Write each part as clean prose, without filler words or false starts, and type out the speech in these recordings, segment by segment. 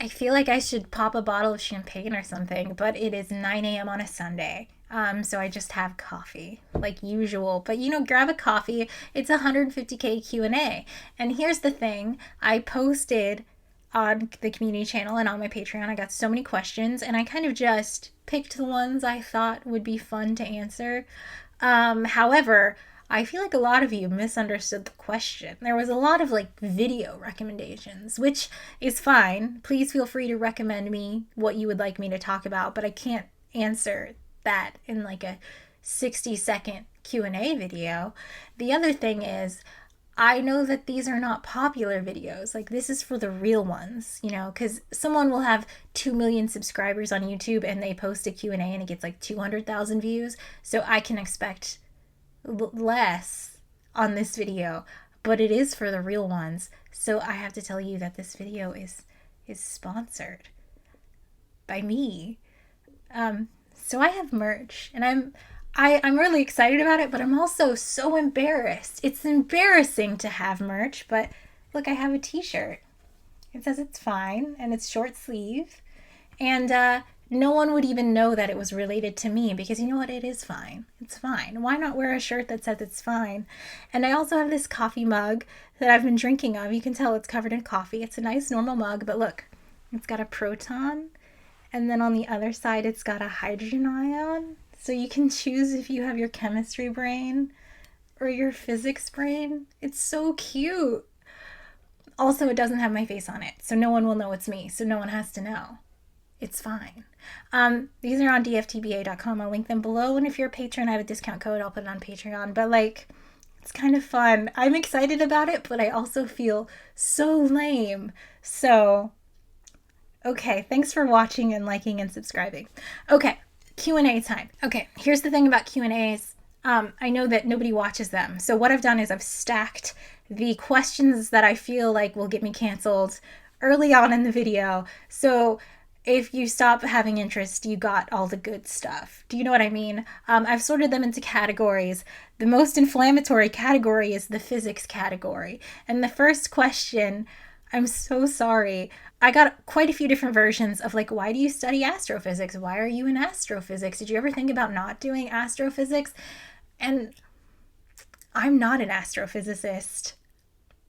I feel like I should pop a bottle of champagne or something, but it is 9 a.m. on a Sunday. So I just have coffee like usual. But grab a coffee. It's 150K Q&A. And here's the thing, I posted on the community channel and on my Patreon. I got so many questions, and I kind of just picked the ones I thought would be fun to answer. However, I feel like a lot of you misunderstood the question. There was a lot of like video recommendations, which is fine. Please feel free to recommend me what you would like me to talk about, but I can't answer that in like a 60-second Q&A video. The other thing is, I know that these are not popular videos. Like, this is for the real ones, because someone will have 2 million subscribers on YouTube and they post a Q&A and it gets like 200,000 views. So I can expect less on this video, but it is for the real ones. So I have to tell you that this video is sponsored by me. So I have merch, and I'm really excited about it, but I'm also so embarrassed. It's embarrassing to have merch, but look, I have a t-shirt. It says it's fine, and it's short sleeve, and no one would even know that it was related to me, because you know what? It is fine. It's fine. Why not wear a shirt that says it's fine? And I also have this coffee mug that I've been drinking of. You can tell it's covered in coffee. It's a nice normal mug, but look, it's got a proton, and then on the other side it's got a hydrogen ion. So you can choose if you have your chemistry brain or your physics brain. It's so cute. Also, it doesn't have my face on it, so no one will know it's me, so no one has to know. It's fine. These are on dftba.com. I'll link them below, and if you're a patron, I have a discount code. I'll put it on Patreon. But it's kind of fun. I'm excited about it, but I also feel so lame. So, okay, thanks for watching and liking and subscribing. Okay, Q&A time. Okay, here's the thing about Q&As. I know that nobody watches them. So what I've done is I've stacked the questions that I feel like will get me canceled early on in the video. So if you stop having interest, you got all the good stuff. Do you know what I mean? I've sorted them into categories. The most inflammatory category is the physics category. And the first question, I'm so sorry, I got quite a few different versions of like, why do you study astrophysics? Why are you in astrophysics? Did you ever think about not doing astrophysics? And I'm not an astrophysicist.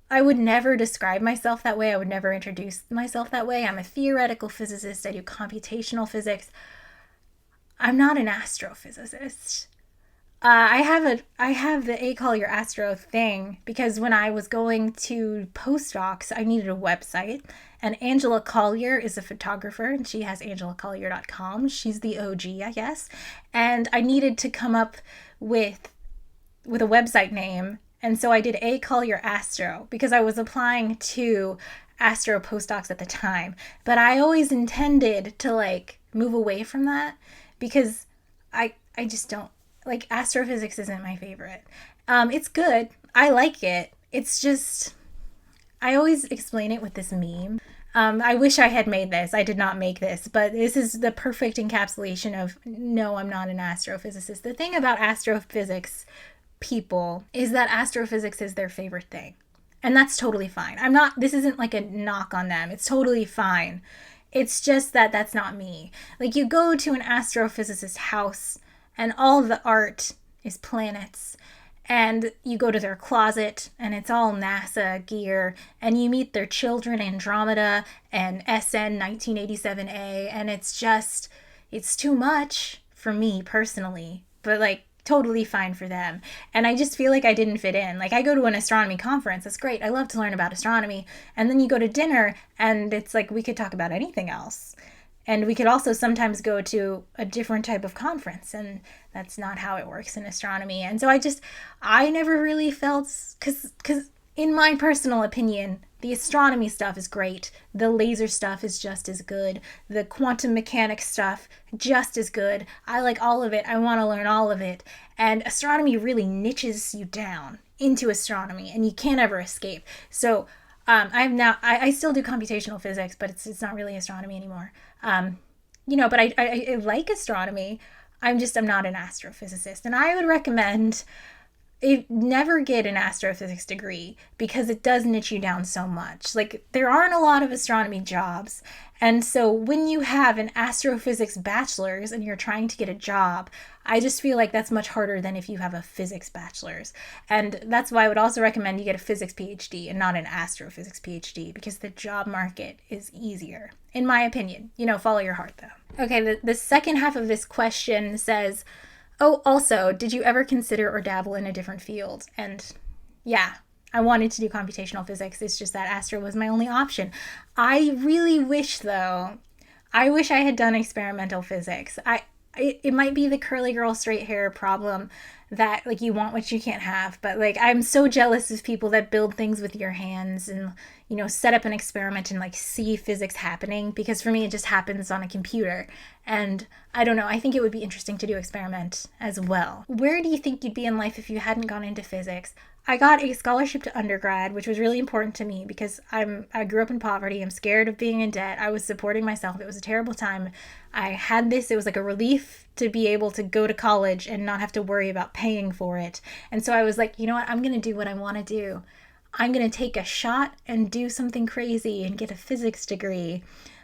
I would never describe myself that way. I would never introduce myself that way. I'm a theoretical physicist. I do computational physics. I'm not an astrophysicist. I have the A Collier Astro thing because when I was going to postdocs, I needed a website, and Angela Collier is a photographer, and she has angelacollier.com. She's the OG, I guess. And I needed to come up with a website name, and so I did A Collier Astro because I was applying to astro postdocs at the time. But I always intended to move away from that because I just don't like astrophysics. Isn't my favorite. It's good. I like it. It's just I always explain it with this meme. I wish I had made this. I did not make this, but this is the perfect encapsulation of no, I'm not an astrophysicist. The thing about astrophysics people is that astrophysics is their favorite thing. And that's totally fine. This isn't like a knock on them. It's totally fine. It's just that that's not me. Like, you go to an astrophysicist's house and all the art is planets, and you go to their closet and it's all NASA gear, and you meet their children, Andromeda and SN 1987A, and it's too much for me personally, but totally fine for them. And I just feel like I didn't fit in. Like, I go to an astronomy conference. That's great. I love to learn about astronomy. And then you go to dinner and it's like we could talk about anything else. And we could also sometimes go to a different type of conference, and that's not how it works in astronomy. And so I never really felt, because in my personal opinion, the astronomy stuff is great. The laser stuff is just as good. The quantum mechanics stuff, just as good. I like all of it. I want to learn all of it. And astronomy really niches you down into astronomy, and you can't ever escape. So I still do computational physics, but it's not really astronomy anymore. But I like astronomy. I'm not an astrophysicist. And I would recommend never get an astrophysics degree because it does niche you down so much. Like, there aren't a lot of astronomy jobs. And so when you have an astrophysics bachelor's and you're trying to get a job, I just feel like that's much harder than if you have a physics bachelor's. And that's why I would also recommend you get a physics PhD and not an astrophysics PhD, because the job market is easier, in my opinion. Follow your heart though. Okay, the second half of this question says, oh, also, did you ever consider or dabble in a different field? And yeah, I wanted to do computational physics. It's just that astro was my only option. I really wish, though, I had done experimental physics. It might be the curly girl straight hair problem that, like, you want what you can't have. But, like, I'm so jealous of people that build things with your hands and, set up an experiment and, like, see physics happening. Because for me, it just happens on a computer. And I don't know, I think it would be interesting to do experiment as well. Where do you think you'd be in life if you hadn't gone into physics? I got a scholarship to undergrad, which was really important to me because I grew up in poverty. I'm scared of being in debt. I was supporting myself. It was a terrible time. I had this. It was like a relief to be able to go to college and not have to worry about paying for it. And so I was like, you know what? I'm going to do what I want to do. I'm going to take a shot and do something crazy and get a physics degree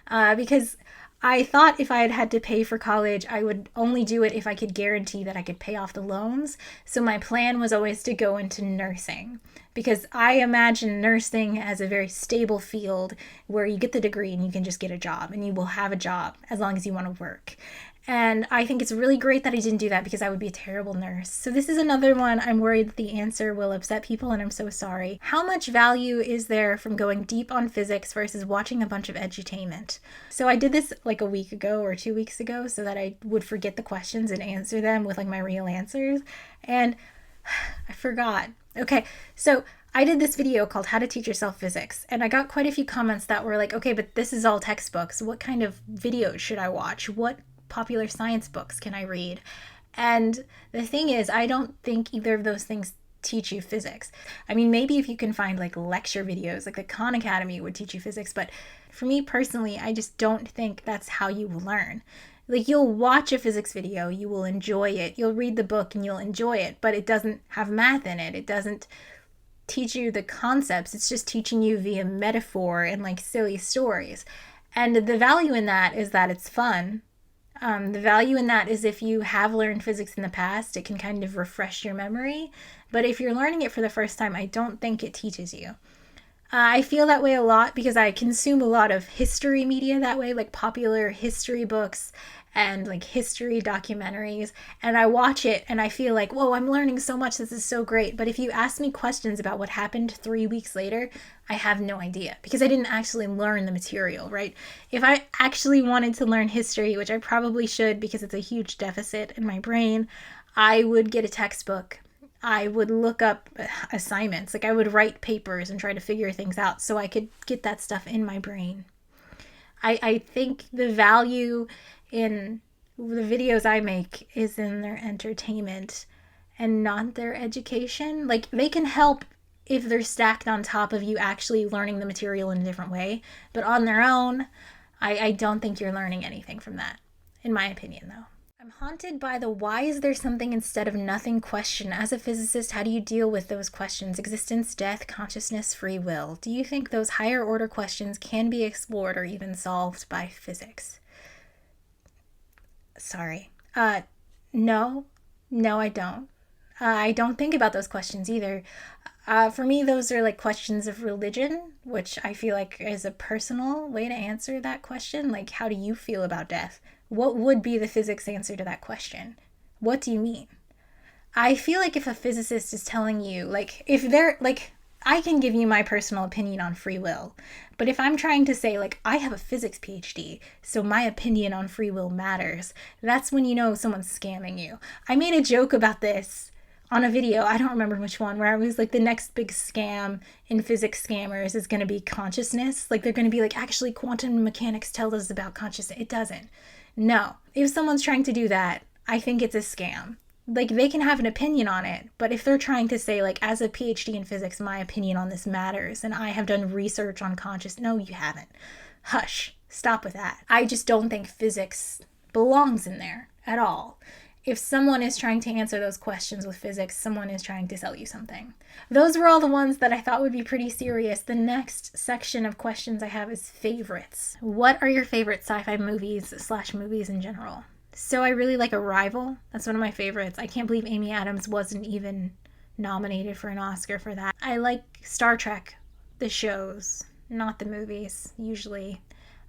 because I thought if I had had to pay for college, I would only do it if I could guarantee that I could pay off the loans. So my plan was always to go into nursing because I imagine nursing as a very stable field where you get the degree and you can just get a job and you will have a job as long as you want to work. And I think it's really great that I didn't do that because I would be a terrible nurse. So this is another one I'm worried that the answer will upset people, and I'm so sorry. How much value is there from going deep on physics versus watching a bunch of edutainment? So I did this like a week ago or 2 weeks ago so that I would forget the questions and answer them with like my real answers. And I forgot. Okay, so I did this video called How to Teach Yourself Physics, and I got quite a few comments that were like, okay, but this is all textbooks. What kind of videos should I watch? What popular science books can I read? And the thing is, I don't think either of those things teach you physics. I mean, maybe if you can find like lecture videos, like the Khan Academy would teach you physics, but for me personally, I just don't think that's how you will learn. Like, you'll watch a physics video, you will enjoy it, you'll read the book and you'll enjoy it, but it doesn't have math in it. It doesn't teach you the concepts. It's just teaching you via metaphor and like silly stories. And the value in that is that it's fun. The value in that is if you have learned physics in the past, it can kind of refresh your memory. But if you're learning it for the first time, I don't think it teaches you. I feel that way a lot because I consume a lot of history media that way, like popular history books and like history documentaries. And I watch it and I feel like, whoa, I'm learning so much. This is so great. But if you ask me questions about what happened 3 weeks later, I have no idea because I didn't actually learn the material, right? If I actually wanted to learn history, which I probably should because it's a huge deficit in my brain, I would get a textbook. I would look up assignments. Like, I would write papers and try to figure things out so I could get that stuff in my brain. I think the value in the videos I make is in their entertainment and not their education. Like, they can help if they're stacked on top of you actually learning the material in a different way. But on their own, I don't think you're learning anything from that, in my opinion, though. I'm haunted by the why is there something instead of nothing question. As a physicist, how do you deal with those questions? Existence, death, consciousness, free will. Do you think those higher order questions can be explored or even solved by physics? Sorry. No, I don't. I don't think about those questions either. For me, those are like questions of religion, which I feel like is a personal way to answer that question. Like, how do you feel about death? What would be the physics answer to that question? What do you mean? I feel like if a physicist is telling you, like, if they're, like, I can give you my personal opinion on free will, but if I'm trying to say, like, I have a physics PhD, so my opinion on free will matters, that's when you know someone's scamming you. I made a joke about this on a video, I don't remember which one, where I was like, the next big scam in physics scammers is going to be consciousness. Like, they're going to be like, actually, quantum mechanics tells us about consciousness. It doesn't. No. If someone's trying to do that, I think it's a scam. Like, they can have an opinion on it, but if they're trying to say, like, as a PhD in physics, my opinion on this matters, and I have done research on consciousness, no, you haven't. Hush. Stop with that. I just don't think physics belongs in there at all. if someone is trying to answer those questions with physics, someone is trying to sell you something. Those were all the ones that I thought would be pretty serious. The next section of questions I have is favorites. What are your favorite sci-fi movies / movies in general? So I really like Arrival. That's one of my favorites. I can't believe Amy Adams wasn't even nominated for an Oscar for that. I like Star Trek, the shows, not the movies, usually.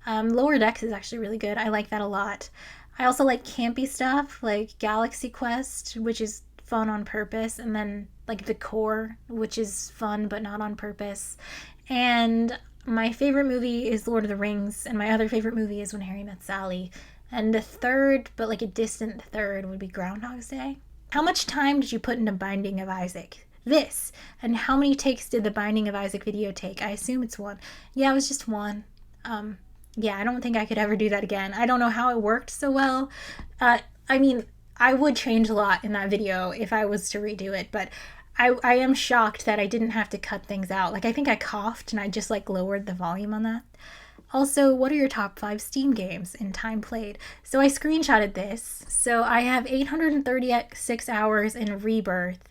Lower Decks is actually really good. I like that a lot. I also like campy stuff like Galaxy Quest, which is fun on purpose, and then like The Core, which is fun but not on purpose. And my favorite movie is Lord of the Rings, and my other favorite movie is When Harry Met Sally. And the third, but like a distant third, would be Groundhog's Day. How much time did you put into Binding of Isaac? This. And how many takes did the Binding of Isaac video take? I assume it's one. Yeah, it was just one. Yeah, I don't think I could ever do that again. I don't know how it worked so well. I mean, I would change a lot in that video if I was to redo it, but I am shocked that I didn't have to cut things out. Like, I think I coughed and I just like lowered the volume on that. Also, what are your top 5 Steam games in time played? So I screenshotted this. So I have 836 hours in Rebirth,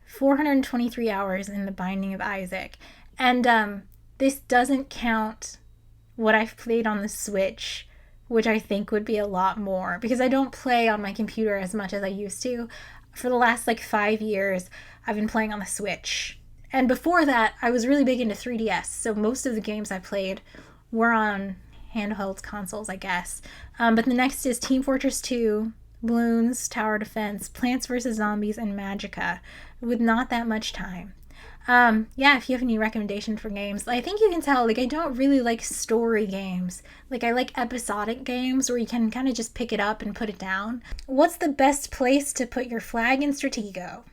423 hours in The Binding of Isaac. And this doesn't count what I've played on the Switch, which I think would be a lot more because I don't play on my computer as much as I used to. For the last like 5 years, I've been playing on the Switch. And before that, I was really big into 3DS, so most of the games I played were on handheld consoles, I guess. But the next is Team Fortress 2, Bloons, Tower Defense, Plants vs. Zombies, and Magicka, with not that much time. Yeah, if you have any recommendations for games, I think you can tell, like, I don't really like story games. Like, I like episodic games where you can kind of just pick it up and put it down. What's the best place to put your flag in Stratego?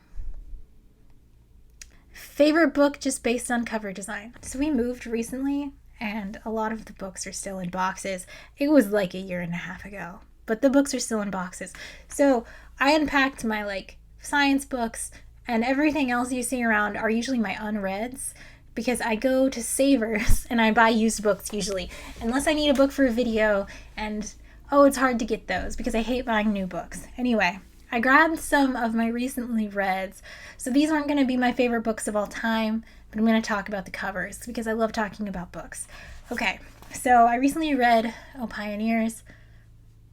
Favorite book just based on cover design. So we moved recently, and a lot of the books are still in boxes. It was like a year and a half ago, but the books are still in boxes. So I unpacked my, like, science books, and everything else you see around are usually my unreads because I go to Savers and I buy used books usually, unless I need a book for a video, and it's hard to get those because I hate buying new books. Anyway, I grabbed some of my recently reads. So these aren't going to be my favorite books of all time, but I'm going to talk about the covers because I love talking about books. Okay, so I recently read Pioneers.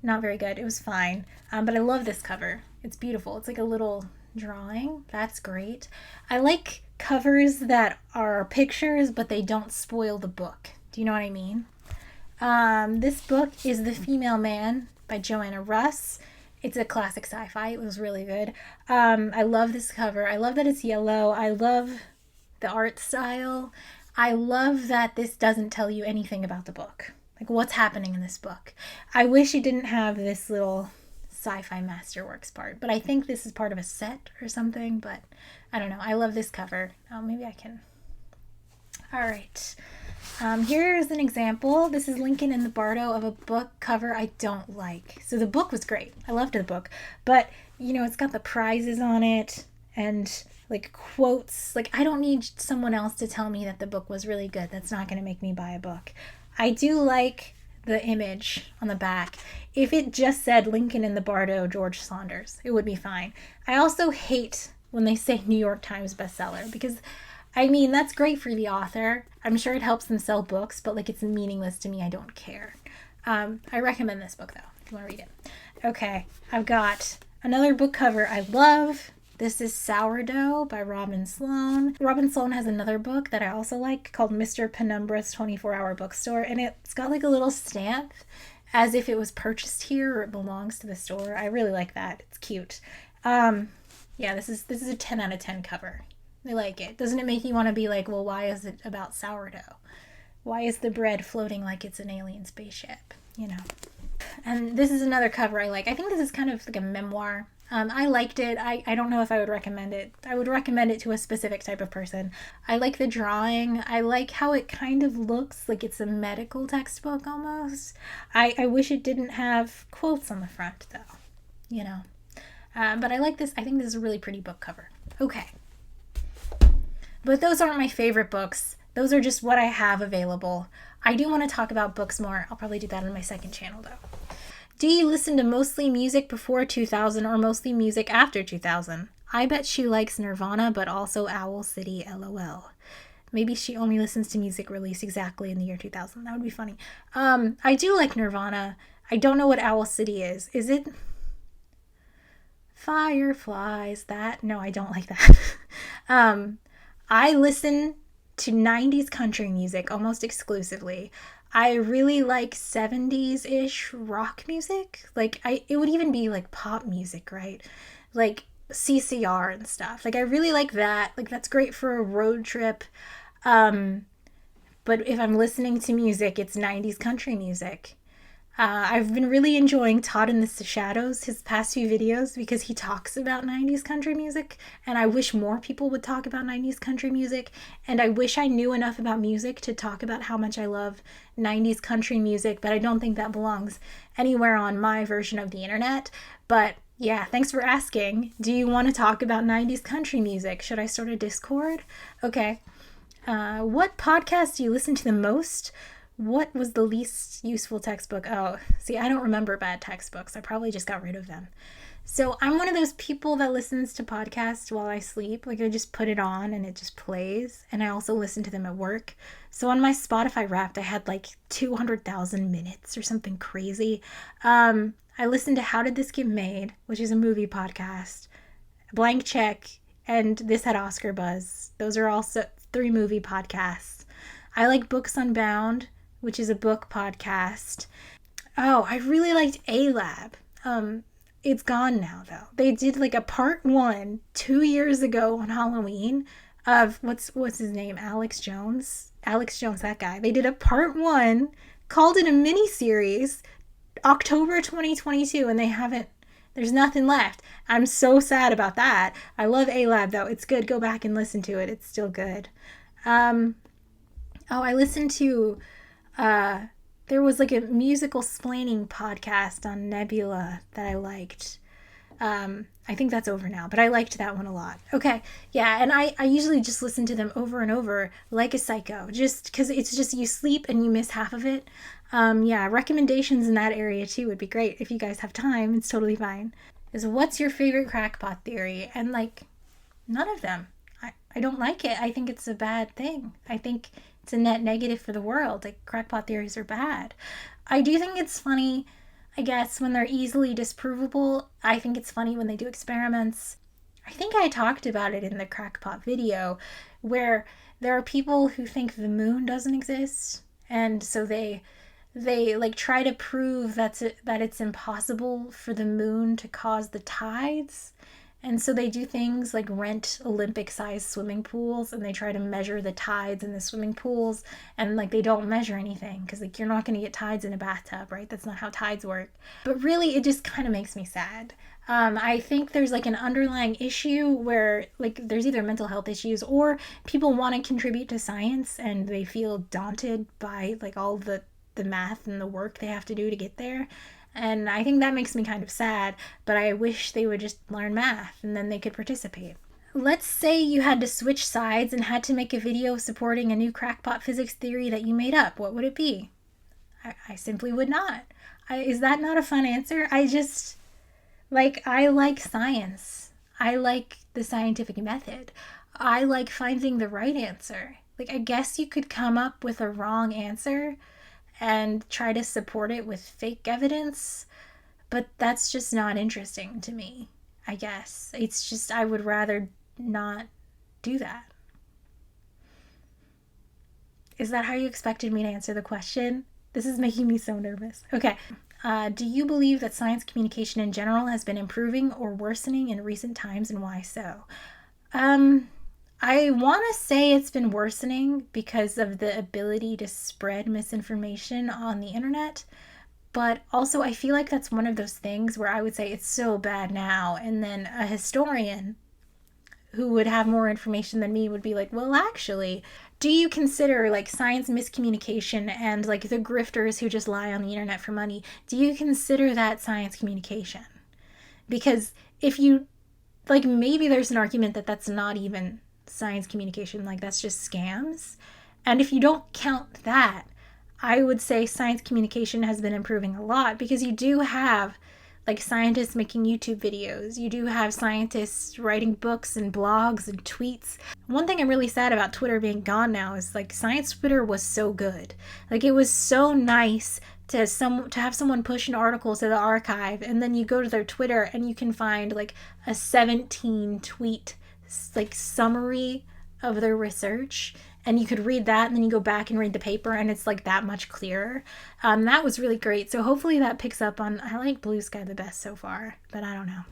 Not very good. It was fine, but I love this cover. It's beautiful. It's like a little drawing. That's great. I like covers that are pictures, but they don't spoil the book. Do you know what I mean? This book is The Female Man by Joanna Russ. It's a classic sci-fi. It was really good. I love this cover. I love that it's yellow. I love the art style. I love that this doesn't tell you anything about the book. Like, what's happening in this book. I wish it didn't have this little sci-fi masterworks part, but I think this is part of a set or something, but I don't know. I love this cover. Maybe I can. All right. Here's an example. This is Lincoln in the Bardo of a book cover I don't like. So the book was great. I loved the book, but you know, it's got the prizes on it and like quotes. Like, I don't need someone else to tell me that the book was really good. That's not going to make me buy a book. I do like the image on the back. If it just said Lincoln in the Bardo, George Saunders, it would be fine. I also hate when they say New York Times bestseller because, I mean, that's great for the author. I'm sure it helps them sell books, but like, it's meaningless to me. I don't care. I recommend this book though, if you want to read it. Okay, I've got another book cover I love. This is Sourdough by Robin Sloan. Robin Sloan has another book that I also like called Mr. Penumbra's 24-Hour Bookstore, and it's got like a little stamp as if it was purchased here or it belongs to the store. I really like that. It's cute. Yeah, this is a 10 out of 10 cover. I like it. Doesn't it make you want to be like, well, why is it about sourdough? Why is the bread floating like it's an alien spaceship? You know. And this is another cover I like. I think this is kind of like a memoir. I liked it. I don't know if I would recommend it. I would recommend it to a specific type of person. I like the drawing. I like how it kind of looks like it's a medical textbook almost. I wish it didn't have quotes on the front though, you know. But I like this. I think this is a really pretty book cover. Okay. But those aren't my favorite books. Those are just what I have available. I do want to talk about books more. I'll probably do that on my second channel though. Do you listen to mostly music before 2000 or mostly music after 2000? I bet she likes Nirvana, but also Owl City, lol. Maybe she only listens to music released exactly in the year 2000. That would be funny. I do like Nirvana. I don't know what Owl City is. Is it Fireflies? That? No, I don't like that. I listen to 90s country music almost exclusively. I really like 70s-ish rock music. Like it would even be like pop music, right? Like CCR and stuff. Like I really like that. Like that's great for a road trip. But if I'm listening to music, it's 90s country music. I've been really enjoying Todd in the Shadows, his past few videos, because he talks about 90s country music, and I wish more people would talk about 90s country music, and I wish I knew enough about music to talk about how much I love 90s country music, but I don't think that belongs anywhere on my version of the internet. But yeah, thanks for asking. Do you want to talk about 90s country music? Should I start a Discord? Okay. What podcast do you listen to the most? What was the least useful textbook? Oh, see, I don't remember bad textbooks. I probably just got rid of them. So I'm one of those people that listens to podcasts while I sleep. Like I just put it on and it just plays. And I also listen to them at work. So on my Spotify Wrapped, I had like 200,000 minutes or something crazy. I listened to How Did This Get Made, which is a movie podcast, Blank Check, and This Had Oscar Buzz. Those are also 3 movie podcasts. I like Books Unbound, which is a book podcast. Oh, I really liked A-Lab. It's gone now, though. They did like a part 1 2 years ago on Halloween of, what's his name? Alex Jones, that guy. They did a part 1, called it a mini-series, October 2022, and there's nothing left. I'm so sad about that. I love A-Lab, though. It's good. Go back and listen to it. It's still good. I listened to, there was like a musical splaining podcast on Nebula that I liked. I think that's over now, but I liked that one a lot. Okay, yeah, and I usually just listen to them over and over like a psycho, just because it's just you sleep and you miss half of it. Yeah, recommendations in that area too would be great if you guys have time. It's totally fine. Is what's your favorite crackpot theory? And like, none of them. I don't like it. I think it's a bad thing. I think it's a net negative for the world. Like, crackpot theories are bad. I do think it's funny, I guess, when they're easily disprovable. I think it's funny when they do experiments. I think I talked about it in the crackpot video, where there are people who think the moon doesn't exist, and so they like try to prove that it's impossible for the moon to cause the tides. And so they do things like rent Olympic-sized swimming pools, and they try to measure the tides in the swimming pools, and like they don't measure anything because like you're not going to get tides in a bathtub, right? That's not how tides work. But really, it just kind of makes me sad. I think there's like an underlying issue where like there's either mental health issues or people want to contribute to science and they feel daunted by like all the math and the work they have to do to get there. And I think that makes me kind of sad, but I wish they would just learn math and then they could participate. Let's say you had to switch sides and had to make a video supporting a new crackpot physics theory that you made up. What would it be? I simply would not. Is that not a fun answer? I like science. I like the scientific method. I like finding the right answer. Like, I guess you could come up with a wrong answer and try to support it with fake evidence, but that's just not interesting to me, I guess. It's just, I would rather not do that. Is that how you expected me to answer the question? This is making me so nervous. Okay. Do you believe that science communication in general has been improving or worsening in recent times, and why so? I want to say it's been worsening because of the ability to spread misinformation on the internet. But also, I feel like that's one of those things where I would say it's so bad now. And then a historian who would have more information than me would be like, well, actually, do you consider like science miscommunication and like the grifters who just lie on the internet for money? Do you consider that science communication? Because if you, like, maybe there's an argument that that's not even science communication, like that's just scams. And if you don't count that, I would say science communication has been improving a lot, because you do have like scientists making YouTube videos. You do have scientists writing books and blogs and tweets. One thing I'm really sad about Twitter being gone now is like science Twitter was so good. Like it was so nice to have someone push an article to the archive, and then you go to their Twitter and you can find like a 17 tweet like summary of their research, and you could read that and then you go back and read the paper and it's like that much clearer. That was really great. So hopefully that picks up on, I like Blue Sky the best so far, but I don't know.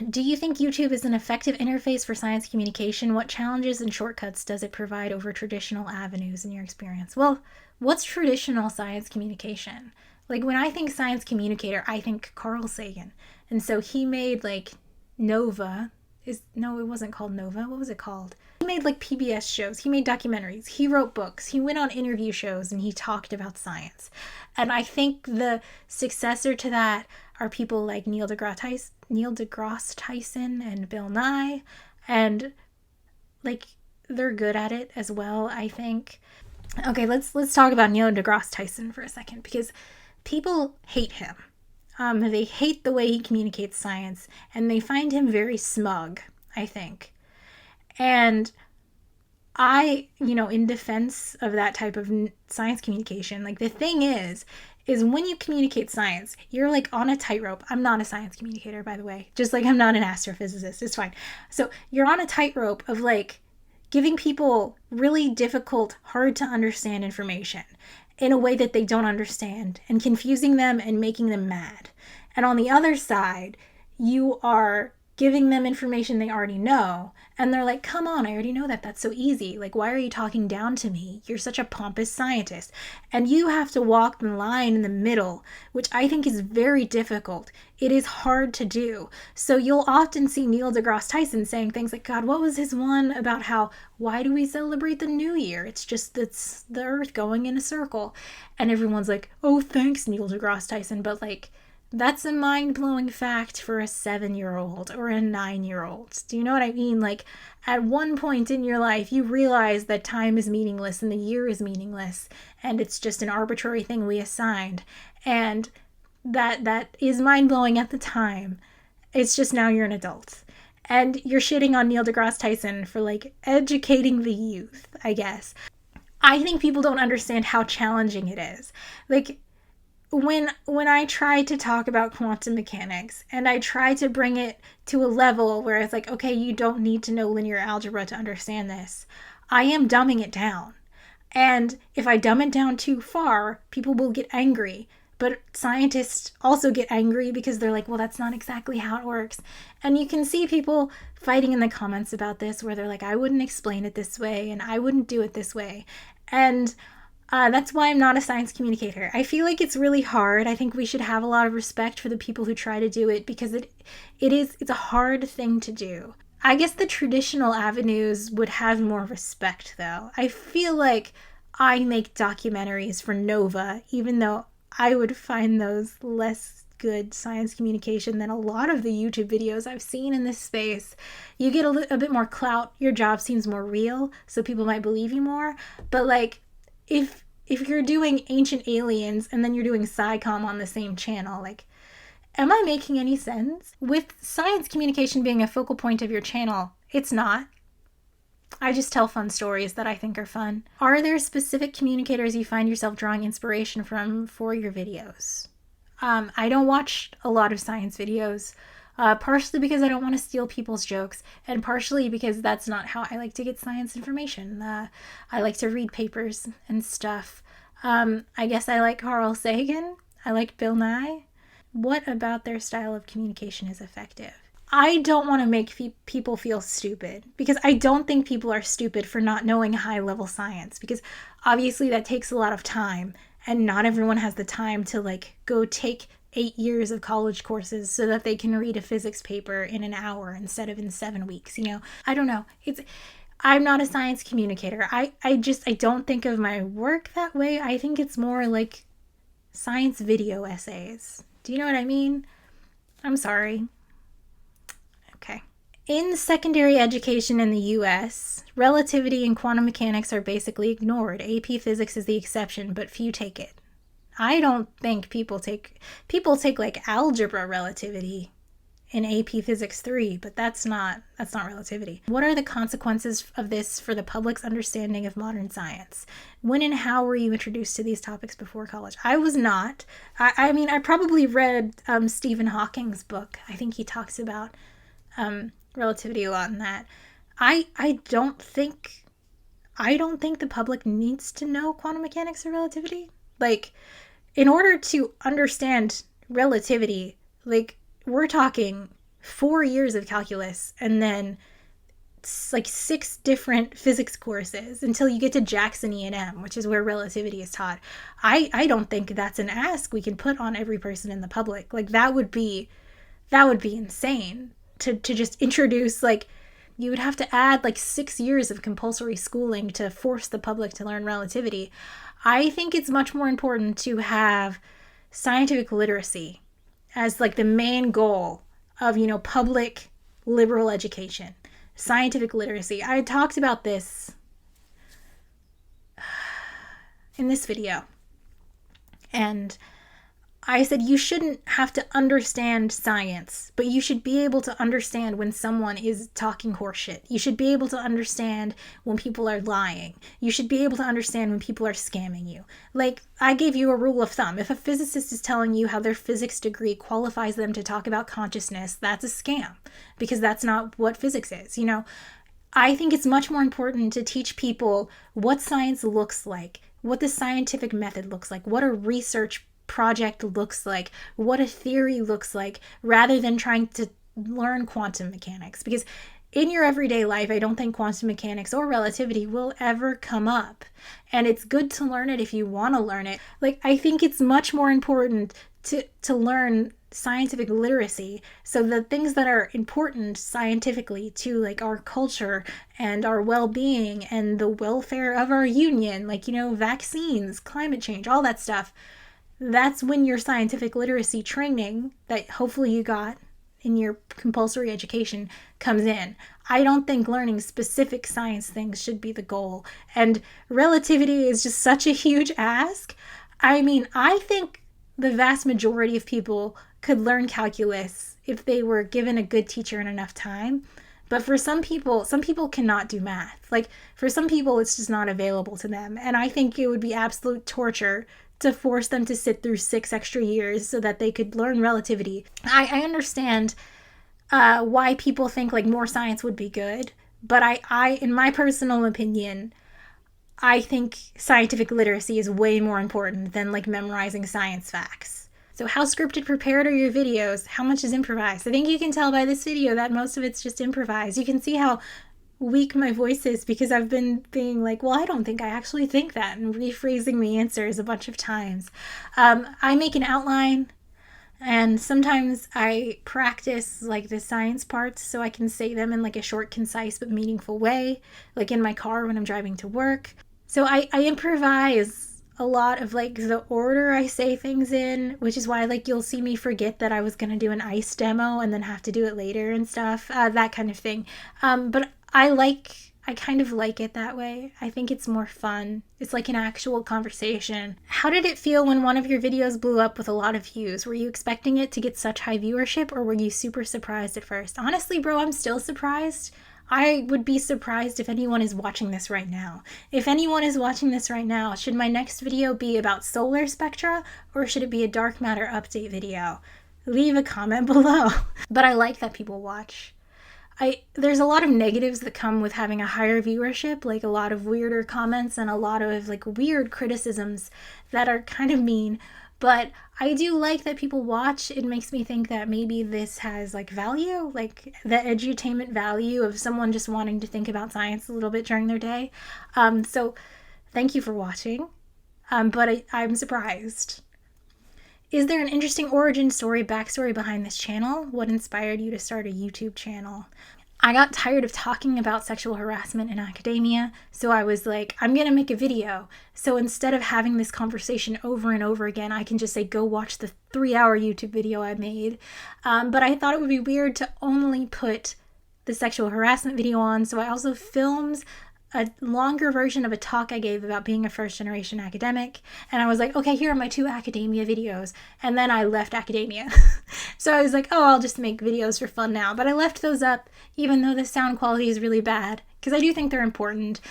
Do you think YouTube is an effective interface for science communication? What challenges and shortcuts does it provide over traditional avenues in your experience? Well, what's traditional science communication? Like when I think science communicator, I think Carl Sagan. And so he made like Nova. No, it wasn't called Nova. What was it called? He made like PBS shows. He made documentaries. He wrote books. He went on interview shows and he talked about science. And I think the successor to that are people like Neil deGrasse Tyson and Bill Nye. And like they're good at it as well, I think. Okay, let's talk about Neil deGrasse Tyson for a second, because people hate him. They hate the way he communicates science, and they find him very smug, I think. And I, in defense of that type of science communication, like the thing is when you communicate science, you're like on a tightrope. I'm not a science communicator, by the way, just like I'm not an astrophysicist. It's fine. So you're on a tightrope of like giving people really difficult, hard to understand information in a way that they don't understand, and confusing them and making them mad. And on the other side, you are giving them information they already know, and they're like, come on, I already know that. That's so easy. Like, why are you talking down to me? You're such a pompous scientist. And you have to walk the line in the middle, which I think is very difficult. It is hard to do. So you'll often see Neil deGrasse Tyson saying things like, God, what was his one about how, why do we celebrate the new year? It's just it's the earth going in a circle. And everyone's like, oh, thanks, Neil deGrasse Tyson. But like, that's a mind-blowing fact for a 7-year-old or a 9-year-old. Do you know what I mean? Like, at one point in your life, you realize that time is meaningless and the year is meaningless, and it's just an arbitrary thing we assigned. And that is mind-blowing at the time. It's just now you're an adult. And you're shitting on Neil deGrasse Tyson for, like, educating the youth, I guess. I think people don't understand how challenging it is. Like, when I try to talk about quantum mechanics and I try to bring it to a level where it's like, okay, you don't need to know linear algebra to understand this, I am dumbing it down. And if I dumb it down too far, people will get angry. But scientists also get angry because they're like, well, that's not exactly how it works. And you can see people fighting in the comments about this where they're like, I wouldn't explain it this way and I wouldn't do it this way. And that's why I'm not a science communicator. I feel like it's really hard. I think we should have a lot of respect for the people who try to do it, because it's a hard thing to do. I guess the traditional avenues would have more respect, though. I feel like I make documentaries for Nova, even though I would find those less good science communication than a lot of the YouTube videos I've seen in this space. You get a bit more clout. Your job seems more real, so people might believe you more. But like, if you're doing Ancient Aliens and then you're doing SciComm on the same channel, like, am I making any sense? With science communication being a focal point of your channel, it's not. I just tell fun stories that I think are fun. Are there specific communicators you find yourself drawing inspiration from for your videos? I don't watch a lot of science videos. Partially because I don't want to steal people's jokes, and partially because that's not how I like to get science information. I like to read papers and stuff. I guess I like Carl Sagan. I like Bill Nye. What about their style of communication is effective? I don't want to make people feel stupid, because I don't think people are stupid for not knowing high-level science, because obviously that takes a lot of time, and not everyone has the time to like go take 8 years of college courses so that they can read a physics paper in an hour instead of in 7 weeks. I don't know. I'm not a science communicator. I don't think of my work that way. I think it's more like science video essays. Do you know what I mean? I'm sorry. Okay. In secondary education in the US, relativity and quantum mechanics are basically ignored. AP Physics is the exception, but few take it. I don't think people take like algebra relativity in AP Physics 3, but that's not relativity. What are the consequences of this for the public's understanding of modern science? When and how were you introduced to these topics before college? I was not. I mean, I probably read Stephen Hawking's book. I think he talks about relativity a lot in that. I don't think the public needs to know quantum mechanics or relativity. Like, in order to understand relativity, like, we're talking 4 years of calculus and then like 6 different physics courses until you get to Jackson E&M, which is where relativity is taught. I don't think that's an ask we can put on every person in the public. Like, that would be insane to just introduce, like, you would have to add like 6 years of compulsory schooling to force the public to learn relativity. I think it's much more important to have scientific literacy as like the main goal of, public liberal education. Scientific literacy. I talked about this in this video. And I said you shouldn't have to understand science, but you should be able to understand when someone is talking horseshit. You should be able to understand when people are lying. You should be able to understand when people are scamming you. Like, I gave you a rule of thumb. If a physicist is telling you how their physics degree qualifies them to talk about consciousness, that's a scam, because that's not what physics is. I think it's much more important to teach people what science looks like, what the scientific method looks like, what a research project looks like, what a theory looks like, rather than trying to learn quantum mechanics. Because in your everyday life, I don't think quantum mechanics or relativity will ever come up. And it's good to learn it if you want to learn it. Like, I think it's much more important to learn scientific literacy, so the things that are important scientifically to like our culture and our well-being and the welfare of our union, like, vaccines, climate change, all that stuff, that's when your scientific literacy training that hopefully you got in your compulsory education comes in. I don't think learning specific science things should be the goal. And relativity is just such a huge ask. I mean, I think the vast majority of people could learn calculus if they were given a good teacher and enough time. But for some people cannot do math. Like, for some people, it's just not available to them. And I think it would be absolute torture to force them to sit through 6 extra years so that they could learn relativity. I understand why people think like more science would be good, but I in my personal opinion, I think scientific literacy is way more important than like memorizing science facts. So how scripted prepared are your videos? How much is improvised? I think you can tell by this video that most of it's just improvised. You can see how weak my voice is because I've been being like, well, I don't think I actually think that, and rephrasing the answers a bunch of times. I make an outline, and sometimes I practice like the science parts so I can say them in like a short, concise, but meaningful way, like in my car when I'm driving to work. So I improvise a lot of like the order I say things in, which is why like you'll see me forget that I was going to do an ice demo and then have to do it later and stuff, that kind of thing. But I kind of like it that way. I think it's more fun. It's like an actual conversation. How did it feel when one of your videos blew up with a lot of views? Were you expecting it to get such high viewership, or were you super surprised at first? Honestly, bro, I'm still surprised. I would be surprised if anyone is watching this right now. If anyone is watching this right now, should my next video be about solar spectra, or should it be a dark matter update video? Leave a comment below. But I like that people watch. There's a lot of negatives that come with having a higher viewership, like a lot of weirder comments and a lot of like weird criticisms that are kind of mean, but I do like that people watch. It makes me think that maybe this has like value, like the edutainment value of someone just wanting to think about science a little bit during their day. So thank you for watching, but I'm surprised. Is there an interesting origin story, backstory behind this channel? What inspired you to start a YouTube channel? I got tired of talking about sexual harassment in academia, so I was like, I'm gonna make a video. So instead of having this conversation over and over again, I can just say, go watch the 3-hour YouTube video I made. But I thought it would be weird to only put the sexual harassment video on, so I also filmed a longer version of a talk I gave about being a first generation academic. And I was like, okay, here are my 2 academia videos. And then I left academia. So I was like, oh, I'll just make videos for fun now. But I left those up, even though the sound quality is really bad, because I do think they're important.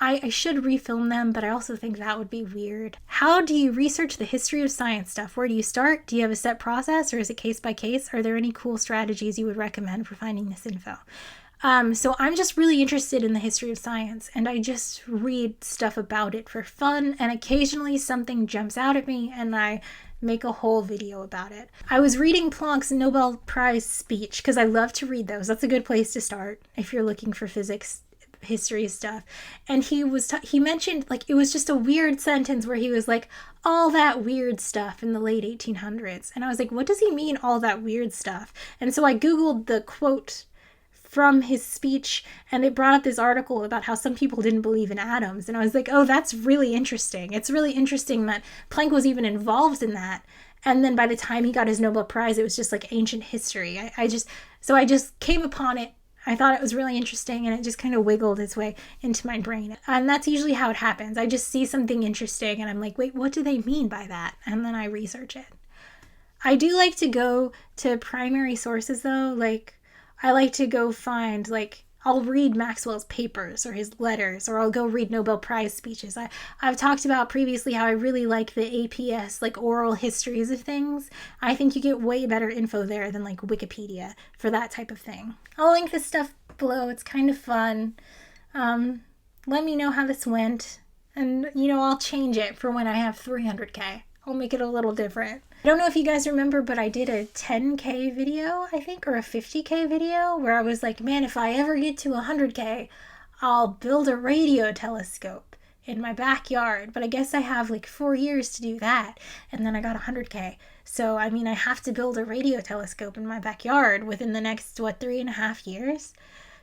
I should refilm them, but I also think that would be weird. How do you research the history of science stuff? Where do you start? Do you have a set process, or is it case by case? Are there any cool strategies you would recommend for finding this info? So I'm just really interested in the history of science, and I just read stuff about it for fun, and occasionally something jumps out at me and I make a whole video about it. I was reading Planck's Nobel Prize speech because I love to read those. That's a good place to start if you're looking for physics history stuff. And he mentioned, like, it was just a weird sentence where he was like, all that weird stuff in the late 1800s. And I was like, what does he mean, all that weird stuff? And so I Googled the quote from his speech, and it brought up this article about how some people didn't believe in atoms. And I was like, oh, that's really interesting. It's really interesting that Planck was even involved in that. And then by the time he got his Nobel Prize, it was just like ancient history. I just came upon it. I thought it was really interesting, and it just kind of wiggled its way into my brain. And that's usually how it happens. I just see something interesting and I'm like, wait, what do they mean by that? And then I research it. I do like to go to primary sources though. Like, I like to go find, like, I'll read Maxwell's papers or his letters, or I'll go read Nobel Prize speeches. I've talked about previously how I really like the APS, like, oral histories of things. I think you get way better info there than, like, Wikipedia for that type of thing. I'll link this stuff below. It's kind of fun. Let me know how this went. And, I'll change it for when I have 300K. I'll make it a little different. I don't know if you guys remember, but I did a 10K video, I think, or a 50K video, where I was like, man, if I ever get to 100K, I'll build a radio telescope in my backyard. But I guess I have like 4 years to do that, and then I got 100K. So, I mean, I have to build a radio telescope in my backyard within the next, 3.5 years?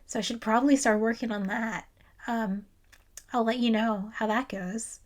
So I should probably start working on that. I'll let you know how that goes.